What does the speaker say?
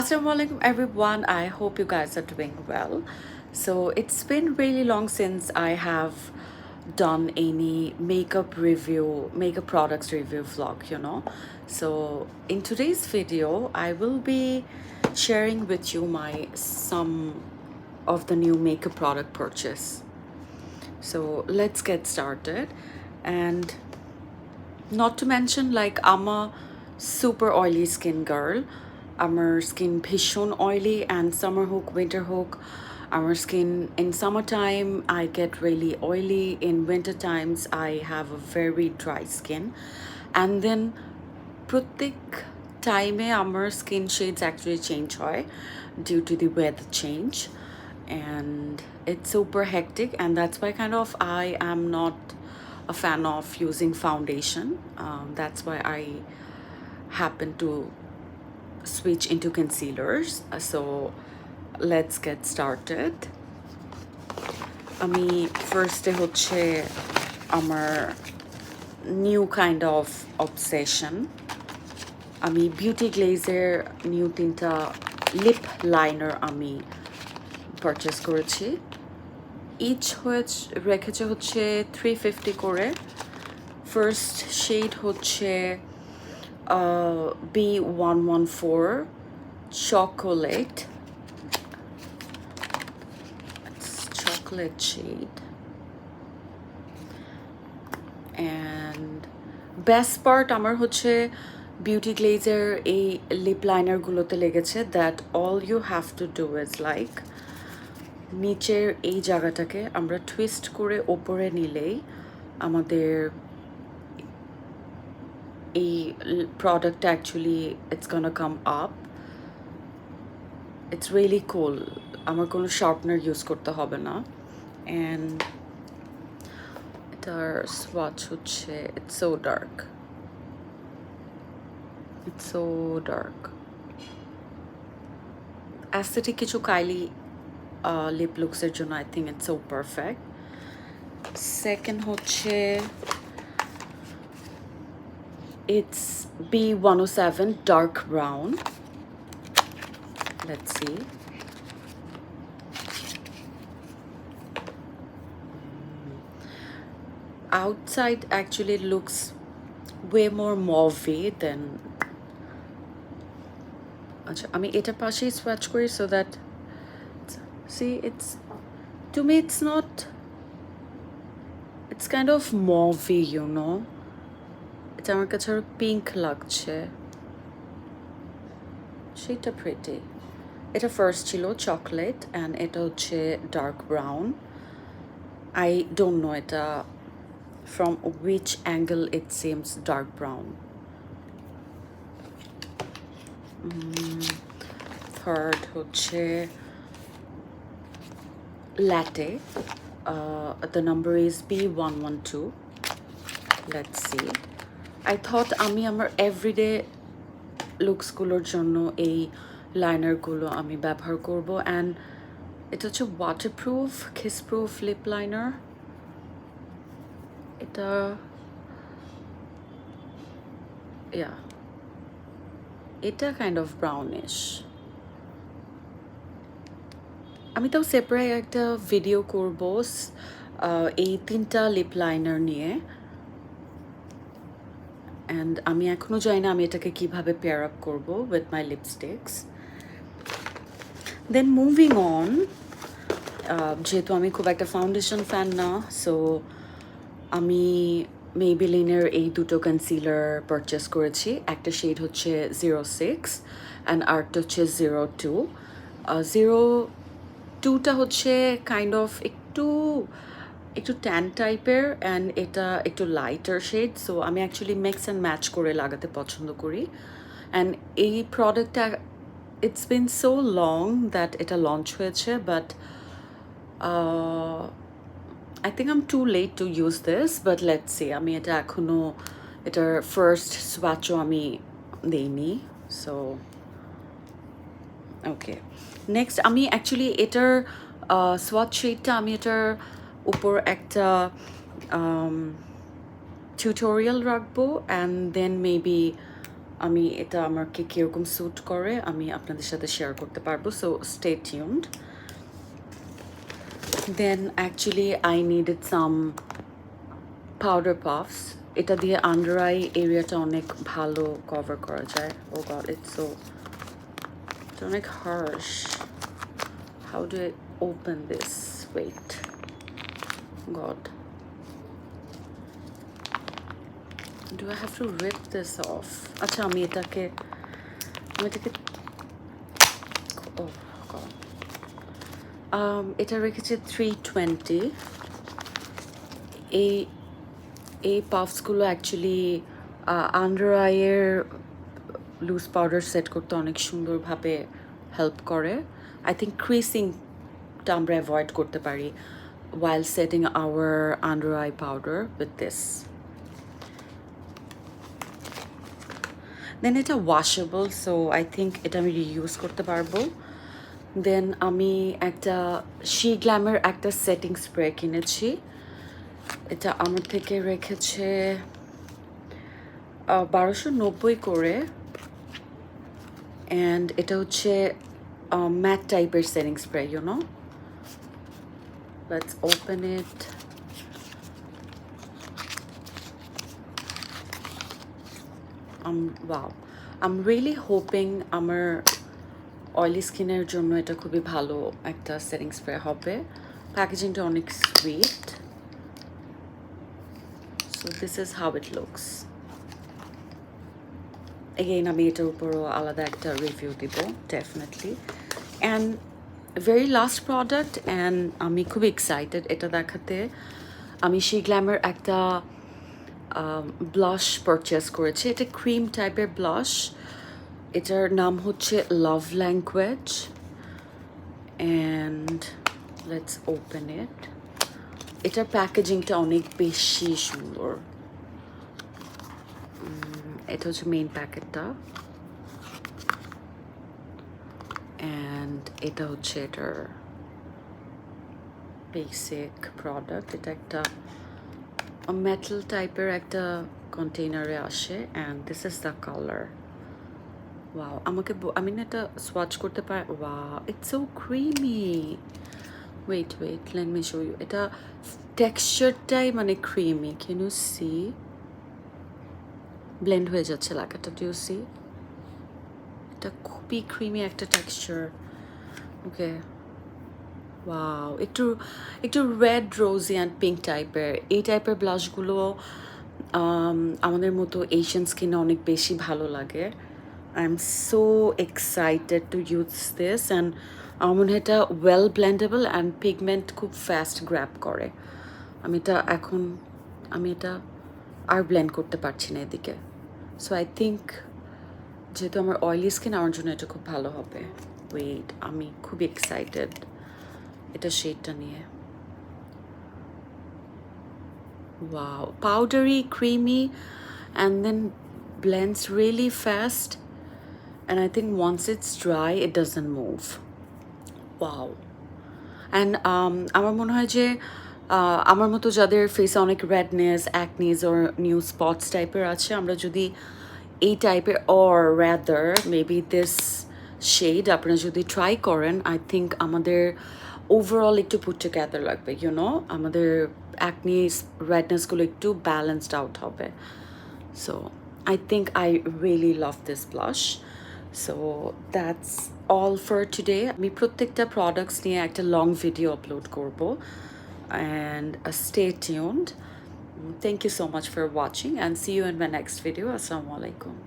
Assalamualaikum everyone. I hope you guys are doing well. So it's been really long since I have done any makeup review, makeup products review vlog. So in today's video, I will be sharing with you my some of the new makeup product purchase. So let's get started. And not to mention, like, I'm a super oily skin girl. Our skin bhishon oily, and summer hook, winter hook. Our skin in summertime, I get really oily. In winter times, I have a very dry skin. And then প্রত্যেক টাইমে আমার skin shades actually change হয় due to the weather change, and it's super hectic, and that's why kind of I am not a fan of using foundation. That's why I happen to switch into concealers. So let's get started. আমি ফার্স্টে হচ্ছে আমার new kind of obsession, আমি beauty গ্লেজের new 3টা lip liner আমি purchase করেছি। Each রেখেছে হচ্ছে 350 করে। ফার্স্ট শেড হচ্ছে B114 chocolate. It's chocolate shade. And best part আমার হচ্ছে বিউটি গ্লেজের এই লিপ লাইনারগুলোতে লেগেছে that all you have to do is like নিচের এই জায়গাটাকে আমরা টুইস্ট করে ওপরে নিলেই আমাদের এই প্রোডাক্টটা actually it's gonna come up. It's really cool. আমার কোনো শার্পনার ইউজ করতে হবে না। অ্যান্ড এটার সোয়াচ হচ্ছে it's so dark, it's so dark. Aesthetic কিছু কাইলি লিপ লুকসের জন্য I think it's so perfect. Second হচ্ছে it's B107 dark brown. Let's see. Outside actually it looks way more mauvey than acha ami eta pashe swatch kori so that see it's to me it's not, it's kind of mauvey, এটা আমার কাছে আরো pink লাগছে। সেটা pretty. এটা first ছিল chocolate and এটা হচ্ছে dark brown. I don't know এটা from which angle it seems dark brown. Third হচ্ছে latte, the number is B112. Let's see. I thought আমি আমার এভরিডে লুকসগুলোর জন্য এই লাইনারগুলো আমি ব্যবহার করব, অ্যান্ড এটা হচ্ছে ওয়াটারপ্রুফ কিসপ্রুফ লিপ লাইনার। এটা এটা কাইন্ড অফ ব্রাউনিশ। আমি তাও সেপারেট একটা ভিডিও করব এই 3টা লিপ লাইনার নিয়ে, অ্যান্ড আমি এখনও জানি না আমি এটাকে কীভাবে পেয়ার আপ করবো with my lipsticks. Then moving on, যেহেতু আমি খুব একটা ফাউন্ডেশন ফ্যান না, সো আমি মেবিলিনের এই দুটো কনসিলার পারচেস করেছি। একটা শেড হচ্ছে 06 অ্যান্ড আরেকটা হচ্ছে 02। 02টা হচ্ছে কাইন্ড অফ একটু ট্যান টাইপের, অ্যান্ড এটা একটু লাইটার শেড। সো আমি অ্যাকচুয়ালি মিক্স অ্যান্ড ম্যাচ করে লাগাতে পছন্দ করি। অ্যান্ড এই প্রোডাক্টটা it's been so long that এটা লঞ্চ হয়েছে, but I think I am too late to use this, but let's see. আমি এটা এখনও এটার ফার্স্ট সোয়াচও আমি দিইনি। সো ওকে, নেক্সট আমি অ্যাকচুয়ালি এটার সোয়াচ শেডটা আমি এটার উপর একটা টিউটোরিয়াল রাখবো, অ্যান্ড দেন মেবি আমি এটা আমাকে কীরকম স্যুট করে আমি আপনাদের সাথে শেয়ার করতে পারবো, so stay tuned. Then actually I needed some powder puffs. এটা দিয়ে আন্ডার আই এরিয়াটা অনেক ভালো কভার করা যায়। ও গড, ইটস অনেক harsh. How do I open this? Wait, god, do I have to rip this off? আচ্ছা আমি এটাকে ও গড, এটা রেখেছি 320। এই পাফসগুলো অ্যাকচুয়ালি আন্ডার আইয়ের লুজ পাউডার সেট করতে অনেক সুন্দরভাবে হেল্প করে। আই থিঙ্ক ক্রিসিংটা আমরা অ্যাভয়েড করতে পারি while setting our under eye powder with this. Then এটা washable, so I think এটা আমি রিইউজ করতে পারবো। দেন আমি একটা She Glamour একটা সেটিং স্প্রে কিনেছি। এটা আমার থেকে রেখেছে 1290 করে, অ্যান্ড এটা হচ্ছে ম্যাট টাইপের setting spray, you know. Let's open it. Wow, I'm really hoping আমার অয়েলি স্কিনের জন্য এটা খুবই ভালো একটা সেটিং স্প্রে হবে। প্যাকেজিংটা অনেক sweet. So this is how it looks. Again, আমি এটার উপরও আলাদা একটা রিভিউ দিব definitely. And very last product, and আমি খুব এক্সাইটেড এটা দেখাতে। আমি She Glamour একটা ব্লাশ পারচেস করেছি। এটা ক্রিম টাইপের ব্লাশ। এটার নাম হচ্ছে লাভ language, and let's open it. এটার প্যাকেজিংটা অনেক বেশি সুন্দর। এটা হচ্ছে মেইন প্যাকেটটা, অ্যান্ড এটা হচ্ছে এটার বেসিক প্রোডাক্ট। এটা একটা মেটাল টাইপের একটা কন্টেইনারে আসে, and this is the colour. Wow, আমি না এটা সোয়াচ করতে পারি। Wow, it's so creamy. Wait, let me show you. এটা টেক্সচারটাই মানে creamy. Can you see? Blend হয়ে যাচ্ছে লাগাটা, ডু ইউ সি? এটা খুবই ক্রিমি একটা টেক্সচার। ওকে, ওয়াও, একটু রেড রোজি অ্যান্ড পিঙ্ক টাইপের। এই টাইপের ব্লাশগুলো আমাদের মতো এশিয়ান স্কিনে অনেক বেশি ভালো লাগে। I am so excited to use this, and আমার মনে হয় এটা ওয়েল ব্লেন্ডেবল অ্যান্ড পিগমেন্ট খুব ফাস্ট গ্র্যাব করে। আমি এটা আর ব্লেন্ড করতে পারছি না এদিকে। সো আই থিঙ্ক যেহেতু আমার অয়েলি স্কিন, আমার জন্য এটা খুব ভালো হবে। ওয়েট, আমি খুব এক্সাইটেড এটা শেডটা নিয়ে। Wow, powdery, creamy, and then blends really fast, and I think once it's dry it doesn't move. Wow. And আমার মনে হয় যে আমার মতো যাদের ফেসে অনেক redness, acnes or new spots টাইপের আছে, আমরা যদি এই টাইপের or rather maybe this shade আপনারা যদি ট্রাই করেন, আই থিঙ্ক আমাদের ওভারঅল একটু পুট টুগেদার লাগবে, ইউনো, আমাদের অ্যাকনিস রেডনেসগুলো একটু ব্যালেন্সড আউট হবে। So I think I really love this blush. So that's all for today. আমি প্রত্যেকটা প্রোডাক্টস নিয়ে একটা লং ভিডিও আপলোড করব, and stay tuned. Thank you so much for watching, and see you in my next video. Assalamu alaikum.